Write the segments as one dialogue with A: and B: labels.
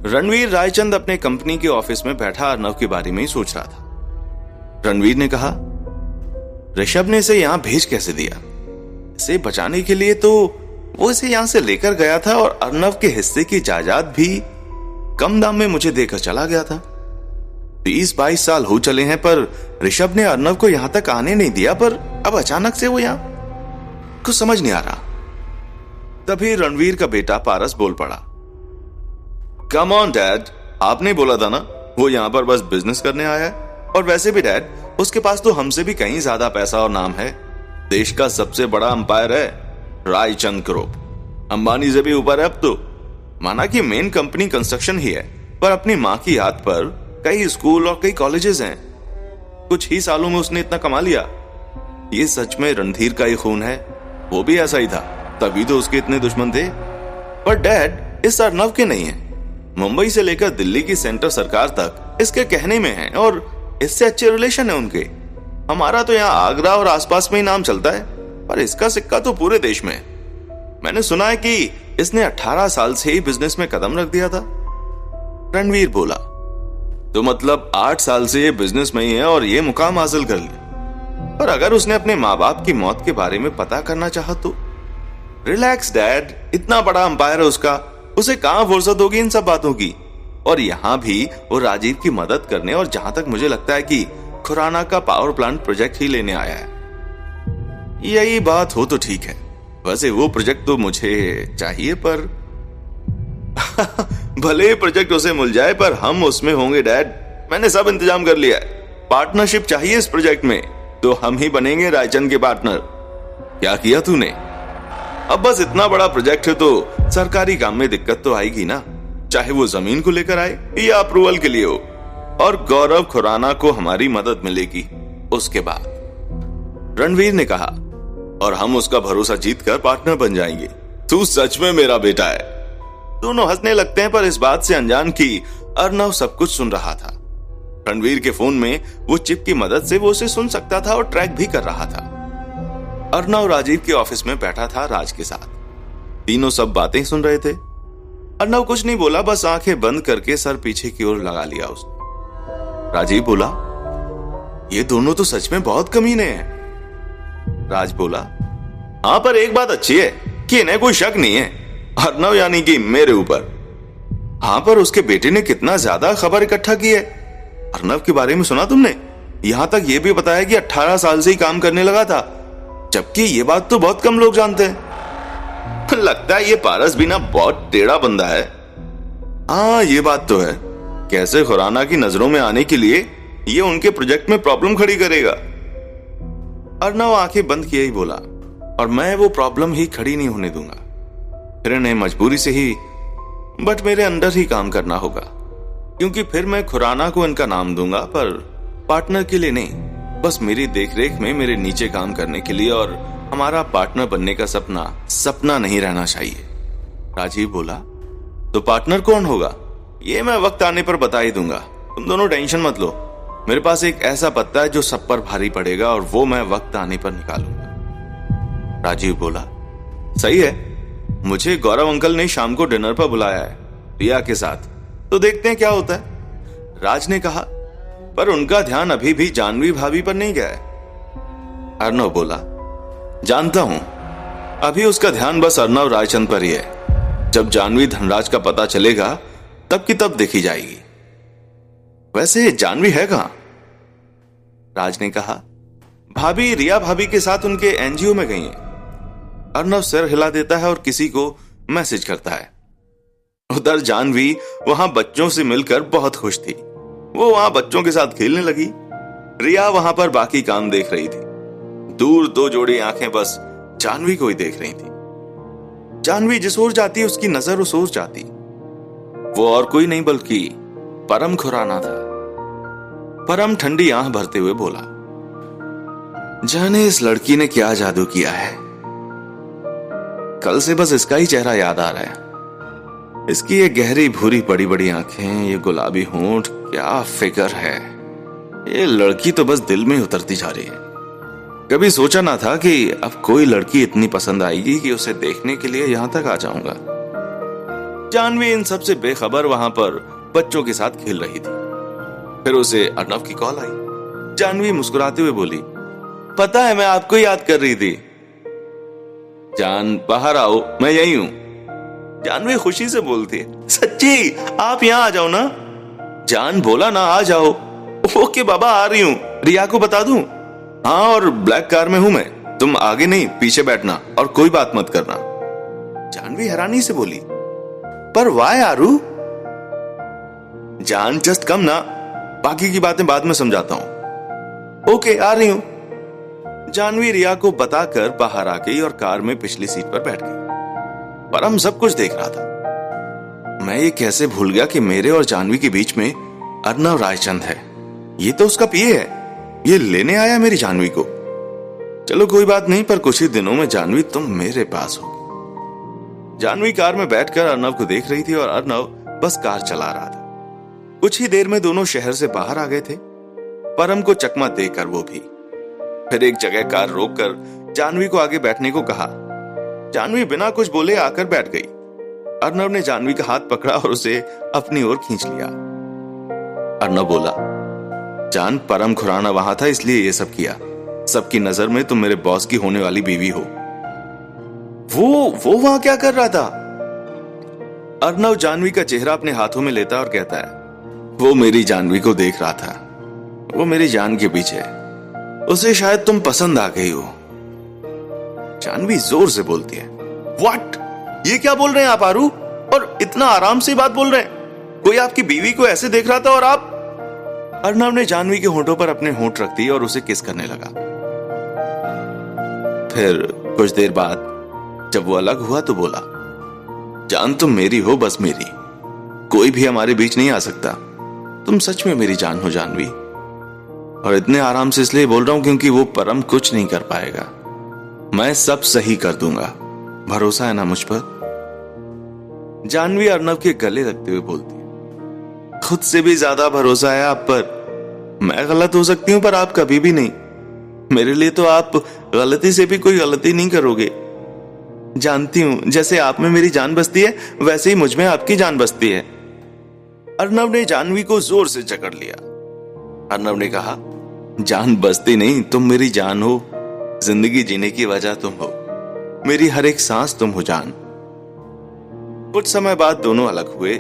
A: रणवीर रायचंद अपने कंपनी के ऑफिस में बैठा अर्नव के बारे में ही सोच रहा था। रणवीर ने कहा, ऋषभ ने इसे यहां भेज कैसे दिया? इसे बचाने के लिए तो वो इसे यहां से लेकर गया था और अर्नव के हिस्से की जायदाद भी कम दाम में मुझे देकर चला गया था। 20-22 साल हो चले हैं पर ऋषभ ने अर्नव को यहां तक आने नहीं दिया, पर अब अचानक से वो यहां, कुछ समझ नहीं आ रहा। तभी रणवीर का बेटा पारस बोल पड़ा, कम ऑन डैड, आपने बोला था ना वो यहां पर बस बिजनेस करने आया है। और वैसे भी डैड, उसके पास तो हमसे भी कहीं ज्यादा पैसा और नाम है। देश का सबसे बड़ा अंपायर है रायचंद ग्रुप, अंबानी से भी ऊपर है अब तो। माना कि मेन कंपनी कंस्ट्रक्शन ही है, पर अपनी मां की याद पर कई स्कूल और कई कॉलेजेस हैं। कुछ ही सालों में उसने इतना कमा लिया। ये सच में रणधीर का ही खून है। वो भी ऐसा ही था, तभी तो उसके इतने दुश्मन थे। पर डैड, इस अर्नव के नहीं है। मुंबई से लेकर दिल्ली की सेंटर सरकार तक इसके कहने में है और इससे अच्छे रिलेशन है उनके। हमारा तो यहाँ आगरा और आसपास में ही नाम चलता है, पर इसका सिक्का तो पूरे देश में है। मैंने सुना है कि इसने 18 साल से ही बिजनेस में कदम रख दिया था। रणवीर बोला, तो मतलब 8 साल से ये बिजनेस में ही है और ये मुकाम हासिल कर लिया। पर अगर उसने अपने माँ बाप की मौत के बारे में पता करना चाहा तो? रिलैक्स डैड, इतना बड़ा अंपायर है उसका, उसे कहां फुर्सत होगी इन सब बातों की। और यहां भी वो राजीव की मदद करने और जहां तक मुझे लगता है कि खुराना का पावर प्लांट प्रोजेक्ट ही लेने आया है। यही बात हो तो ठीक है, वैसे वो प्रोजेक्ट तो मुझे चाहिए, पर भले ही प्रोजेक्ट उसे मिल जाए पर हम उसमें होंगे डैड। मैंने सब इंतजाम कर लिया है। पार्टनरशिप चाहिए इस प्रोजेक्ट में, तो हम ही बनेंगे रायचंद के पार्टनर। क्या किया तूने? अब बस इतना बड़ा प्रोजेक्ट है तो सरकारी काम में दिक्कत तो आएगी ना, चाहे वो जमीन को लेकर आए या अप्रूवल के लिए हो। और गौरव खुराना को हमारी मदद मिलेगी उसके बाद। रणवीर ने कहा, और हम उसका भरोसा जीतकर पार्टनर बन जाएंगे। तू सच में मेरा बेटा है। दोनों हंसने लगते हैं, पर इस बात से अनजान कि अर्नव सब कुछ सुन रहा था। रणवीर के फोन में वो चिप की मदद से वो उसे सुन सकता था और ट्रैक भी कर रहा था। अर्नव राजीव के ऑफिस में बैठा था राज के साथ। तीनों सब बातें सुन रहे थे। अर्नव कुछ नहीं बोला, बस आंखें बंद करके सर पीछे की ओर लगा लिया उसने। राजीव बोला, ये दोनों तो सच में बहुत कमीने हैं। राज बोला, हाँ, पर एक बात अच्छी है कि इन्हें कोई शक नहीं है, अर्नव यानी कि मेरे ऊपर। हाँ, पर उसके बेटे ने कितना ज्यादा खबर इकट्ठा की है। अर्नव के बारे में सुना तुमने? यहां तक ये भी बताया कि 18 साल से ही काम करने लगा था, जबकि ये बात तो बहुत कम लोग जानते हैं। लगता है ये पारस भी ना बहुत टेढ़ा बंदा है। हाँ, ये बात तो है। कैसे खुराना की नजरों में आने के लिए ये उनके प्रोजेक्ट में प्रॉब्लम खड़ी करेगा। अर्नव आंखें बंद किए ही बोला, और मैं वो प्रॉब्लम ही खड़ी नहीं होने दूंगा। फिर इन्हें मजबूरी से ही, बट मेरे अंडर ही काम करना होगा, क्योंकि फिर मैं खुराना को इनका नाम दूंगा, पर पार्टनर के लिए नहीं, बस मेरी देखरेख में मेरे नीचे काम करने के लिए। और हमारा पार्टनर बनने का सपना नहीं रहना चाहिए। राजीव बोला, तो पार्टनर कौन होगा? ये मैं वक्त आने पर बता ही दूंगा, तुम दोनों टेंशन मत लो। मेरे पास एक ऐसा पत्ता है जो सब पर भारी पड़ेगा, और वो मैं वक्त आने पर निकालूंगा। राजीव बोला, सही है। मुझे गौरव अंकल ने शाम को डिनर पर बुलाया है रिया के साथ, तो देखते हैं क्या होता है। राज ने कहा, पर उनका ध्यान अभी भी जानवी भाभी पर नहीं गया है। अर्नव बोला, जानता हूं, अभी उसका ध्यान बस अर्नव रायचंद पर ही है। जब जानवी धनराज का पता चलेगा तब की तब देखी जाएगी। वैसे जानवी है कहां? राज ने कहा, भाभी रिया भाभी के साथ उनके एनजीओ में गई हैं। अर्नव सिर हिला देता है और किसी को मैसेज करता है। उधर जानवी वहां बच्चों से मिलकर बहुत खुश थी। वो वहां बच्चों के साथ खेलने लगी। रिया वहां पर बाकी काम देख रही थी। दूर 2 जोड़ी आंखें बस जानवी को ही देख रही थी। जानवी जिस ओर जाती उसकी नजर उस ओर जाती। वो और कोई नहीं बल्कि परम खुराना था। परम ठंडी आंख भरते हुए बोला, जाने इस लड़की ने क्या जादू किया है। कल से बस इसका ही चेहरा याद आ रहा है। इसकी ये गहरी भूरी बड़ी बड़ी आंखें, ये गुलाबी होंठ, क्या फिगर है। ये लड़की तो बस दिल में उतरती जा रही है। कभी सोचा ना था कि अब कोई लड़की इतनी पसंद आएगी कि उसे देखने के लिए यहां तक आ जाऊंगा। जानवी इन सब से बेखबर वहां पर बच्चों के साथ खेल रही थी। फिर उसे अर्नव की कॉल आई। जानवी मुस्कुराते हुए बोली, पता है मैं आपको याद कर रही थी। जान बाहर आओ, मैं यही हूं। जानवी खुशी से बोलती है, सच्ची आप यहां आ जाओ ना। जान बोला ना आ जाओ। ओके बाबा आ रही हूं, रिया को बता दूं? हाँ और ब्लैक कार में हूं मैं, तुम आगे नहीं पीछे बैठना और कोई बात मत करना। जानवी हैरानी से बोली, पर वाई आरू? जान जस्ट कम ना, बाकी की बातें बाद में समझाता हूं। ओके आ रही हूं। जानवी रिया को बताकर बाहर आ गई और कार में पिछली सीट पर बैठ गई। परम सब कुछ देख रहा था। मैं ये कैसे भूल गया कि मेरे और जानवी के बीच में अर्नव रायचंद है। ये तो उसका पीए है, ये लेने आया मेरी जानवी को। चलो कोई बात नहीं, पर कुछ ही दिनों में जानवी तुम मेरे पास हो। जानवी कार में बैठकर अर्नव को देख रही थी और अर्नव बस कार चला रहा था। कुछ ही देर में दोनों शहर से बाहर आ गए थे, परम को चकमा देकर वो भी। फिर एक जगह कार रोककर जानवी को आगे बैठने को कहा। जानवी बिना कुछ बोले आकर बैठ गई। अर्नव ने जानवी का हाथ पकड़ा और उसे अपनी ओर खींच लिया। अर्नव बोला, जान परम खुराना वहां था इसलिए ये सब किया। सबकी नजर में तुम मेरे बॉस की होने वाली बीवी हो। वो वहां क्या कर रहा था? अर्नव जानवी का चेहरा अपने हाथों में लेता और कहता है, वो मेरी जानवी को देख रहा था। वो मेरी जान के पीछे है, उसे शायद तुम पसंद आ गई हो। जानवी जोर से बोलती है, व्हाट? ये क्या बोल रहे हैं आप आरू? और इतना आराम से बात बोल रहे हैं? कोई आपकी बीवी को ऐसे देख रहा था और आप? अर्नव ने जानवी के होंठों पर अपने होंठ रख दिए और उसे किस करने लगा। फिर कुछ देर बाद जब वो अलग हुआ तो बोला, जान तुम मेरी हो, बस मेरी, कोई भी हमारे बीच नहीं आ सकता। तुम सच में मेरी जान हो जानवी। और इतने आराम से इसलिए बोल रहा हूं क्योंकि वो परम कुछ नहीं कर पाएगा। मैं सब सही कर दूंगा, भरोसा है ना मुझ पर? जानवी अर्नव के गले लगते हुए बोलती है, खुद से भी ज्यादा भरोसा है आप पर। मैं गलत हो सकती हूं पर आप कभी भी नहीं। मेरे लिए तो आप गलती से भी कोई गलती नहीं करोगे। जानती हूं जैसे आप में मेरी जान बसती है वैसे ही मुझ में आपकी जान बसती है। अर्नव ने जानवी को जोर से जकड़ लिया। अर्नव ने कहा, जान बसती नहीं, तुम मेरी जान हो। जिंदगी जीने की वजह तुम हो, मेरी हर एक सांस तुम हो जान। कुछ समय बाद दोनों अलग हुए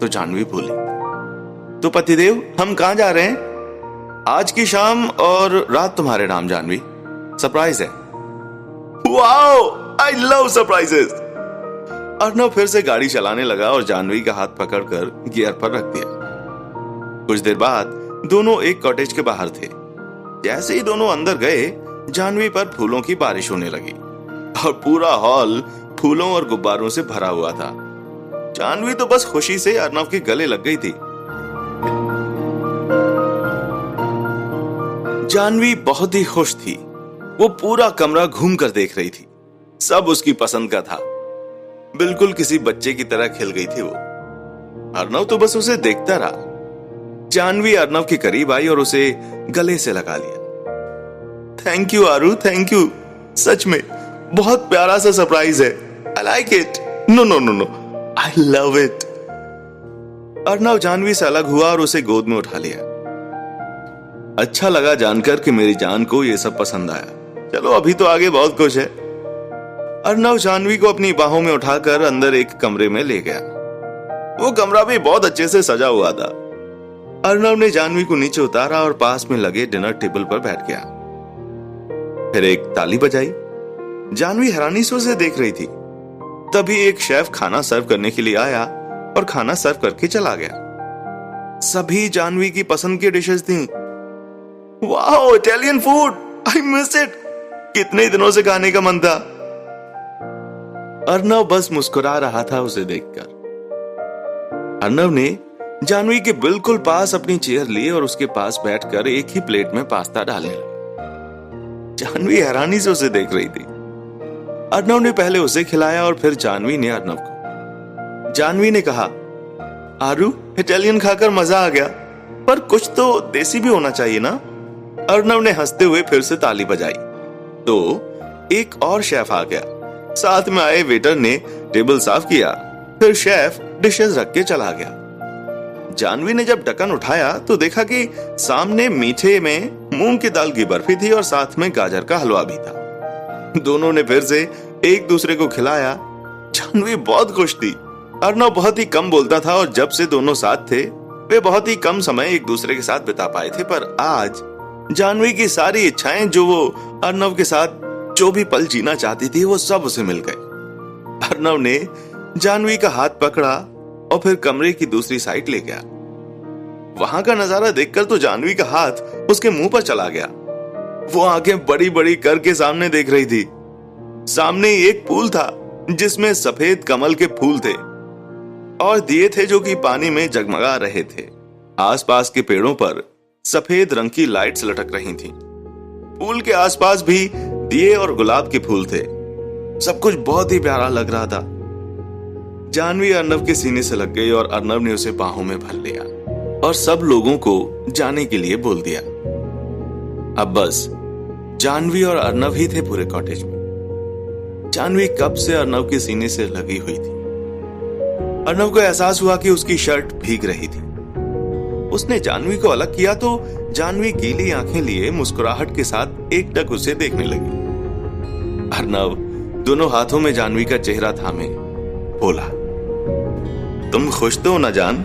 A: तो जानवी बोली, तो पतिदेव हम कहां जा रहे हैं? आज की शाम और रात तुम्हारे नाम जानवी, सरप्राइज है। Wow, I love surprises. Arnav फिर से गाड़ी चलाने लगा और जानवी का हाथ पकड़कर गियर पर रख दिया। कुछ देर बाद दोनों एक कॉटेज के बाहर थे। जैसे ही दोनों अंदर गए, जानवी पर फूलों की बारिश होने लगी और पूरा हॉल फूलों और गुब्बारों से भरा हुआ था। जानवी तो बस खुशी से अर्नव के गले लग गई थी। जानवी बहुत ही खुश थी। वो पूरा कमरा घूम कर देख रही थी। सब उसकी पसंद का था। बिल्कुल किसी बच्चे की तरह खिल गई थी वो। अर्नव तो बस उसे देखता रहा। जानवी अर्नव के करीब आई और उसे गले से लगा लिया। Thank you Aaru, thank you. सच में बहुत प्यारा सा सरप्राइज है। I like it. No no no no, I love it. Arnav Jahnavi से अलग हुआ और उसे गोद में उठा लिया। अच्छा लगा जानकर कि मेरी जान को ये सब पसंद आया। चलो अभी तो आगे बहुत कुछ है। अर्नव जानवी को अपनी बाहों में उठाकर अंदर एक कमरे में ले गया। वो कमरा भी बहुत अच्छे से सजा हुआ था। अर्नव ने जानवी को नीचे उतारा और पास में लगे डिनर टेबल पर बैठ गया। फिर एक ताली बजाई। जानवी हैरानी से उसे देख रही थी। तभी एक शेफ खाना सर्व करने के लिए आया और खाना सर्व करके चला गया। सभी जानवी की पसंद की डिशेस थी। Wow, Italian food, I miss it. कितने दिनों से खाने का मन था। अर्नव बस मुस्कुरा रहा था उसे देखकर। अर्नव ने जानवी के बिल्कुल पास अपनी चेयर ली और उसके पास बैठकर एक ही प्लेट में पास्ता डालने लगा। जानवी हैरानी से उसे देख रही थी। अर्नव ने पहले उसे खिलाया और फिर जानवी ने अर्नव को। जानवी ने कहा, आरू इटालियन खाकर मजा आ गया, पर कुछ तो देसी भी होना चाहिए ना। अर्नव ने हंसते हुए फिर से ताली बजाई तो एक और शेफ आ गया। साथ में आए वेटर ने टेबल साफ किया। फिर शेफ डिशेस रख के चला गया। जानवी ने जब ढक्कन उठाया तो देखा कि सामने मीठे में मूंग की दाल की बर्फी थी और साथ में गाजर का हलवा भी था। दोनों ने फिर से एक दूसरे को खिलाया। जानवी बहुत खुश थी। अर्नव बहुत ही कम बोलता था और जब से दोनों साथ थे वे बहुत ही कम समय एक दूसरे के साथ बिता पाए थे, पर आज जानवी की सारी इच्छाएं जो वो अर्नव के साथ जो भी पल जीना चाहती थी वो सब उसे मिल गए। अर्नव ने जानवी का हाथ पकड़ा और फिर कमरे की दूसरी साइड ले गया। वहां का नजारा देखकर तो जानवी का हाथ उसके मुंह पर चला गया। वो आंखें बड़ी बड़ी करके सामने देख रही थी। सामने एक पूल था जिसमें सफेद कमल के फूल थे और दिए थे जो कि पानी में जगमगा रहे थे। आसपास के पेड़ों पर सफेद रंग की लाइट्स लटक रही थीं। पूल के आसपास भी दिए और गुलाब के फूल थे। सब कुछ बहुत ही प्यारा लग रहा था। जानवी अर्नव के सीने से लग गई और अर्नव ने उसे बाहों में भर लिया और सब लोगों को जाने के लिए बोल दिया। अब बस जानवी और अर्नव ही थे पूरे कॉटेज में। जानवी कब से अर्नव के सीने से लगी हुई थी। अर्नव को एहसास हुआ कि उसकी शर्ट भीग रही थी। उसने जानवी को अलग किया तो जानवी गीली आंखें लिए मुस्कुराहट के साथ एकटक उसे देखने लगी। अर्नव दोनों हाथों में जानवी का चेहरा थामे बोला, तुम खुश तो हो ना जान?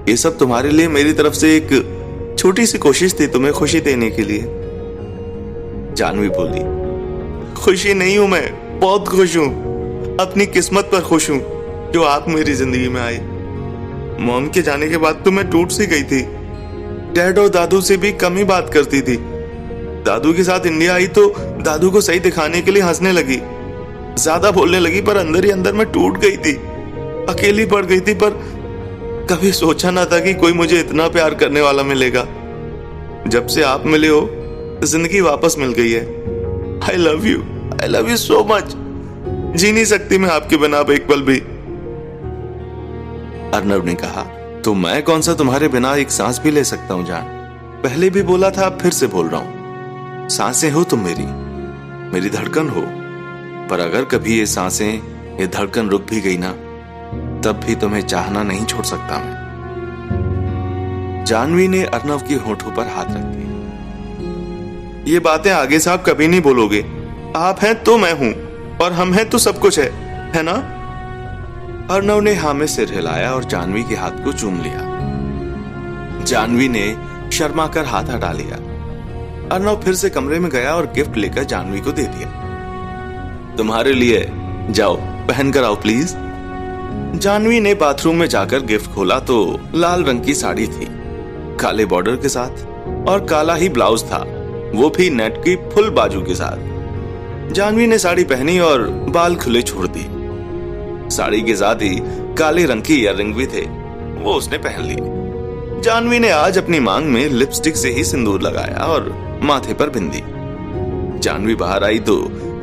A: ये सब तुम्हारे लिए मेरी तरफ से एक छोटी सी कोशिश थी तुम्हें खुशी देने के लिए। जानवी बोली, खुशी नहीं हूं मैं, बहुत खुश हूं। अपनी किस्मत पर खुश हूं जो आप मेरी जिंदगी में आए। मॉम के जाने के बाद तो मैं टूट सी गई थी। डैड और दादू से भी कम ही बात करती थी। दादू के साथ इंडिया आई तो दादू को सही दिखाने के लिए हंसने लगी, ज्यादा बोलने लगी, पर अंदर ही अंदर मैं टूट गई थी, अकेली पड़ गई थी। पर कभी सोचा ना था कि कोई मुझे इतना प्यार करने वाला मिलेगा। जब से आप मिले हो जिंदगी वापस मिल गई है। I love you so much. जी नहीं सकती मैं आपके बिना अब एक पल भी। अर्नव ने कहा, तो मैं कौन सा तुम्हारे बिना एक सांस भी ले सकता हूं जान। पहले भी बोला था, अब फिर से बोल रहा हूं, सांसें हो तुम मेरी धड़कन हो। पर अगर कभी ये सांसें, ये धड़कन रुक भी गई ना, तब भी तुम्हें चाहना नहीं छोड़ सकता मैं। जानवी ने अर्नव के होठों पर हाथ रख दिया। ये बातें आगे से आप कभी नहीं बोलोगे। आप हैं तो मैं हूं और हम हैं तो सब कुछ है ना? अर्नव ने हाँ में सिर हिलाया और जानवी के हाथ को चूम लिया। जानवी ने शर्मा कर हाथ हटा लिया। अर्नव फिर से कमरे में गया और गिफ्ट लेकर जानवी को दे दिया। तुम्हारे लिए, जाओ पहन कर आओ प्लीज। जानवी ने बाथरूम में जाकर गिफ्ट खोला तो लाल रंग की साड़ी थी, काले बॉर्डर के साथ, और काला ही ब्लाउज था, वो भी नेट की फुल बाजू के साथ। जानवी ने साड़ी पहनी और बाल खुले छोड़ दिए। साड़ी के साथ ही काले रंग की ईयररिंग भी थे, वो उसने पहन लिए। जानवी ने आज अपनी मांग में लिपस्टिक से ही सिंदूर लगाया और माथे पर बिंदी। जानवी बाहर आई तो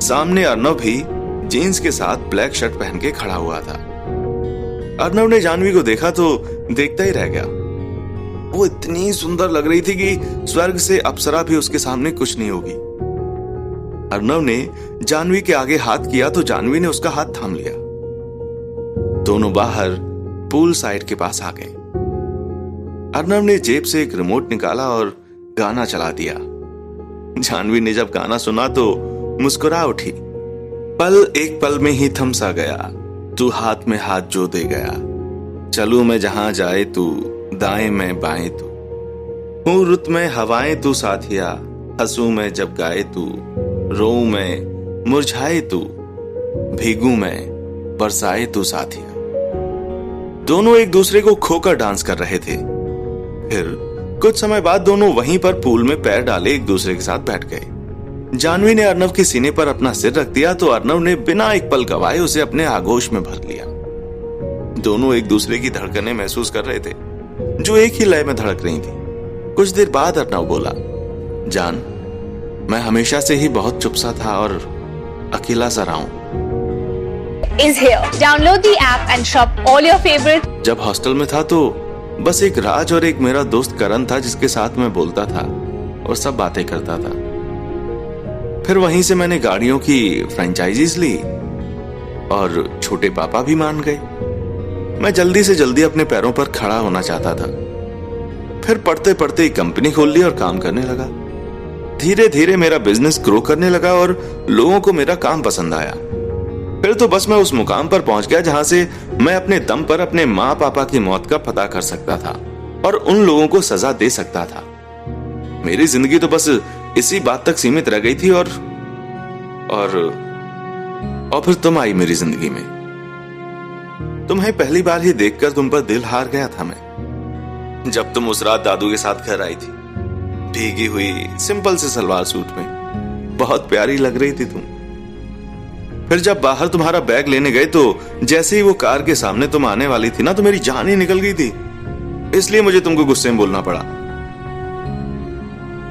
A: सामने अर्नव भी जीन्स के साथ ब्लैक शर्ट पहन के खड़ा हुआ था। अर्नव ने जानवी को देखा तो देखता ही रह गया। वो इतनी सुंदर लग रही थी कि स्वर्ग से अप्सरा भी उसके सामने कुछ नहीं होगी। अर्नव ने जानवी के आगे हाथ किया तो जानवी ने उसका हाथ थाम लिया। दोनों बाहर पूल साइड के पास आ गए। अर्नव ने जेब से एक रिमोट निकाला और गाना चला दिया। जानवी ने जब गाना सुना तो मुस्कुरा उठी। पल एक पल में ही थम सा गया, तू हाथ में हाथ जो दे गया। चलूं मैं जहां जाए तू, दाएं मैं बाएं तू, हूं रुत में हवाएं तू साथिया, हंसू मैं जब गाए तू, रोऊं मैं मुरझाए तू, भीगू मैं बरसाए तू साथिया। दोनों एक दूसरे को खोकर डांस कर रहे थे। फिर कुछ समय बाद दोनों वहीं पर पूल में पैर डाले एक दूसरे के साथ बैठ गए। जानवी ने अर्नव के सीने पर अपना सिर रख दिया तो अर्नव ने बिना एक पल गवाए उसे अपने आगोश में भर लिया। दोनों एक दूसरे की धड़कनें महसूस कर रहे थे जो एक ही लय में धड़क रही थी। कुछ देर बाद अर्नव बोला, जान, मैं हमेशा से ही बहुत चुप सा था और अकेला सा रहा हूं।
B: Is here. Download the app and shop all your favorite.
A: जब हॉस्टल में था तो बस एक राज और एक मेरा दोस्त करण था जिसके साथ मैं बोलता था और सब बातें करता था। फिर वहीं से मैंने गाड़ियों की फ्रेंचाइजीज ली और छोटे पापा भी मान गए। मैं जल्दी से जल्दी अपने पैरों पर खड़ा होना चाहता था। फिर पढ़ते पढ़ते ही कंपनी खोल ली और काम करने लगा। धीरे धीरे मेरा बिजनेस ग्रो करने लगा और लोगों को मेरा काम पसंद आया। फिर तो बस मैं उस मुकाम पर पहुंच गया जहां से मैं अपने दम पर अपने माँ पापा की मौत का पता कर सकता था और उन लोगों को सजा दे सकता था। मेरी जिंदगी तो बस इसी बात तक सीमित रह गई थी और फिर तुम आई मेरी जिंदगी में। तुम्हें पहली बार ही देखकर तुम पर दिल हार गया था मैं। जब तुम उस रात दादू के साथ घर आई थी, भीगी हुई सिंपल से सलवार सूट में, बहुत प्यारी लग रही थी तुम। फिर जब बाहर तुम्हारा बैग लेने गए तो जैसे ही वो कार के सामने तुम आने वाली थी ना, तो मेरी जान ही निकल गई थी। इसलिए मुझे तुमको गुस्से में बोलना पड़ा।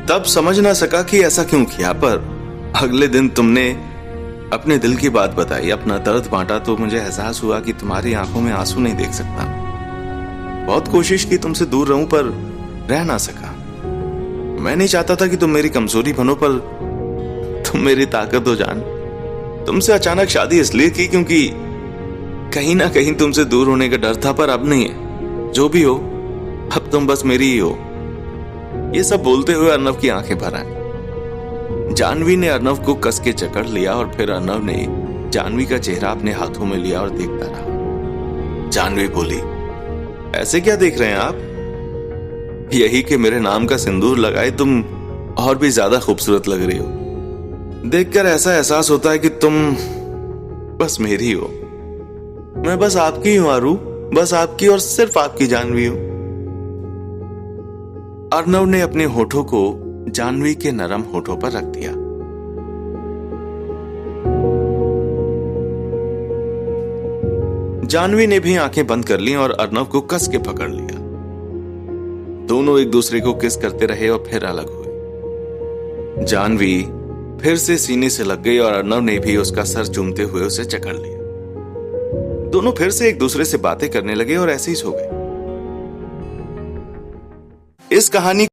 A: तब समझ ना सका कि ऐसा क्यों किया, पर अगले दिन तुमने अपने दिल की बात बताई, अपना दर्द बांटा, तो मुझे एहसास हुआ कि तुम्हारी आंखों में आंसू नहीं देख सकता। बहुत कोशिश की तुमसे दूर रहूं पर रह ना सका। मैं नहीं चाहता था कि तुम मेरी कमजोरी बनो, पर तुम मेरी ताकत हो जान। तुमसे अचानक शादी इसलिए की क्योंकि कहीं ना कहीं तुमसे दूर होने का डर था, पर अब नहीं है। जो भी हो, अब तुम बस मेरी ही हो। ये सब बोलते हुए अर्नव की आंखें भर आई। जानवी ने अर्नव को कस के जकड़ लिया और फिर अर्नव ने जानवी का चेहरा अपने हाथों में लिया और देखता रहा। जानवी बोली, ऐसे क्या देख रहे हैं आप? यही कि मेरे नाम का सिंदूर लगाए तुम और भी ज्यादा खूबसूरत लग रही हो। देखकर ऐसा एहसास होता है कि तुम बस मेरी हो। मैं बस आपकी हूं आरू, बस आपकी और सिर्फ आपकी जानवी हूं। अर्नव ने अपने होठों को जानवी के नरम होठों पर रख दिया। जानवी ने भी आंखें बंद कर ली और अर्नव को कस के पकड़ लिया। दोनों एक दूसरे को किस करते रहे और फिर अलग हुए। जानवी फिर से सीने से लग गई और अर्नव ने भी उसका सर चूमते हुए उसे जकड़ लिया। दोनों फिर से एक दूसरे से बातें करने लगे और ऐसे ही सो गए। इस कहानी